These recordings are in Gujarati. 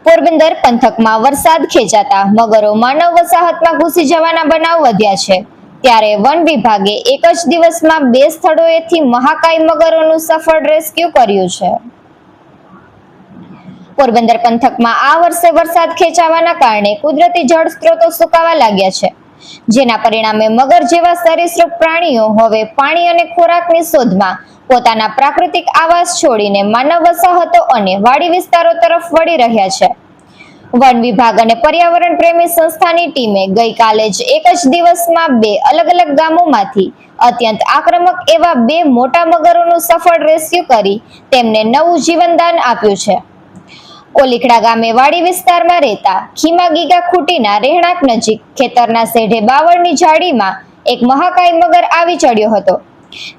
પોરબંદર પંથકમાં વરસાદ ખેંચાતા મગરો માનવ વસાહતમાં ઘૂસી જવાના બનાવ વધ્યા છે, ત્યારે વન વિભાગે એક જ દિવસમાં 2 સ્થળોએથી મહાકાય મગરોનું સફળ રેસ્ક્યુ કર્યું છે. પોરબંદર પંથકમાં આ વર્ષે વરસાદ ખેંચાવાના કારણે કુદરતી જળ સ્ત્રોતો સુકાવા લાગ્યા છે, જેના પરિણામે મગર જેવા સરીસૃપ પ્રાણીઓ હવે પાણી અને ખોરાકની શોધમાં પોતાના પ્રાકૃતિક આવાસ છોડીને માનવ વસાહતો અને વાડી વિસ્તારો તરફ વળી રહ્યા છે. વન વિભાગ અને પર્યાવરણ પ્રેમી સંસ્થાની ટીમે ગઈકાલે જ એક જ દિવસમાં 2 અલગ અલગ ગામોમાંથી અત્યંત આક્રમક એવા 2 મોટા મગરોનું સફળ રેસ્ક્યુ કરી તેમને નવું જીવનદાન આપ્યું છે. ઓલીખડા ગામે વાડી વિસ્તારમાં રહેતા ખીમા ગીગા ખૂટીના રહેણાંક નજીક ખેતરના સેઢે બાવળની ઝાડીમાં એક મહાકાય મગર આવી ચડ્યો હતો,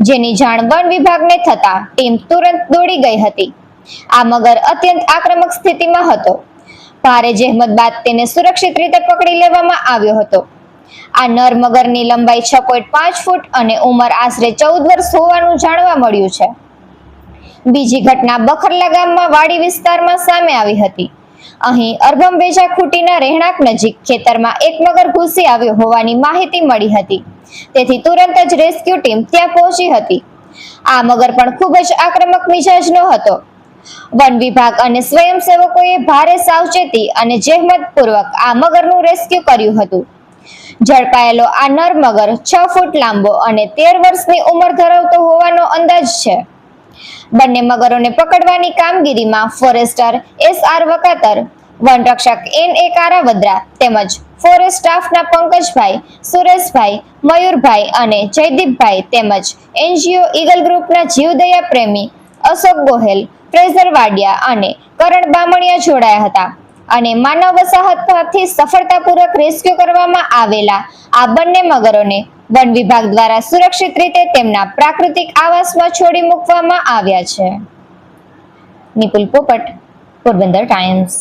જેની જાણ વન વિભાગને થતા ટીમ તુરંત દોડી ગઈ હતી. આ મગર અત્યંત આક્રમક સ્થિતિમાં હતો. ભારે જહેમત બાદ તેને સુરક્ષિત રીતે પકડી લેવામાં આવ્યો હતો. આ નર મગરની લંબાઈ 6.5 ફૂટ અને ઉંમર આશરે 14 વર્ષ હોવાનું જાણવા મળ્યું છે. બીજી ઘટના બખરલા ગામમાં વાડી વિસ્તારમાં સામે આવી હતી. અહીં અરબમ વેજા ખૂટીના રહેણાંક નજીક ખેતરમાં એક મગર ઘૂસી આવ્યો હોવાની માહિતી મળી હતી, તેથી તુરંત જ રેસ્ક્યુ ટીમ ત્યાં પહોંચી હતી. આ મગર પણ ખૂબ જ આક્રમક મિજાજનો હતો. વન વિભાગ અને સ્વયંસેવકોએ ભારે સાવચેતી અને જહેમતપૂર્વક આ મગરનું રેસ્ક્યુ કર્યું હતું. ઝડપાયેલો આ નર મગર 6 ફૂટ લાંબો અને 13 વર્ષની ઉંમર ધરાવતો હોવાનો અંદાજ છે. બંને મગરોને પકડવાની કામગીરીમાં ફોરેસ્ટર SR વકાતર, વનરક્ષક NA કારાવદ્રા તેમજ ફોરેસ્ટ સ્ટાફના પંકજભાઈ, સુરેશભાઈ, મયુરભાઈ અને જયદીપભાઈ તેમજ NGO ઈગલ ગ્રુપના જીવદયા પ્રેમી અશોક ગોહેલ, ફ્રેઝર વાડિયા અને કરણ બામણિયા જોડાયા હતા અને માનવ વસાહતમાંથી સફળતાપૂર્વક રેસ્ક્યુ કરવામાં આવેલા આ બંને મગરોને વન વિભાગ દ્વારા સુરક્ષિત રીતે તેમના પ્રાકૃતિક આવાસમાં છોડી મૂકવામાં આવ્યા છે. નિપુલ પોપટ, પોરબંદર ટાઈમ્સ.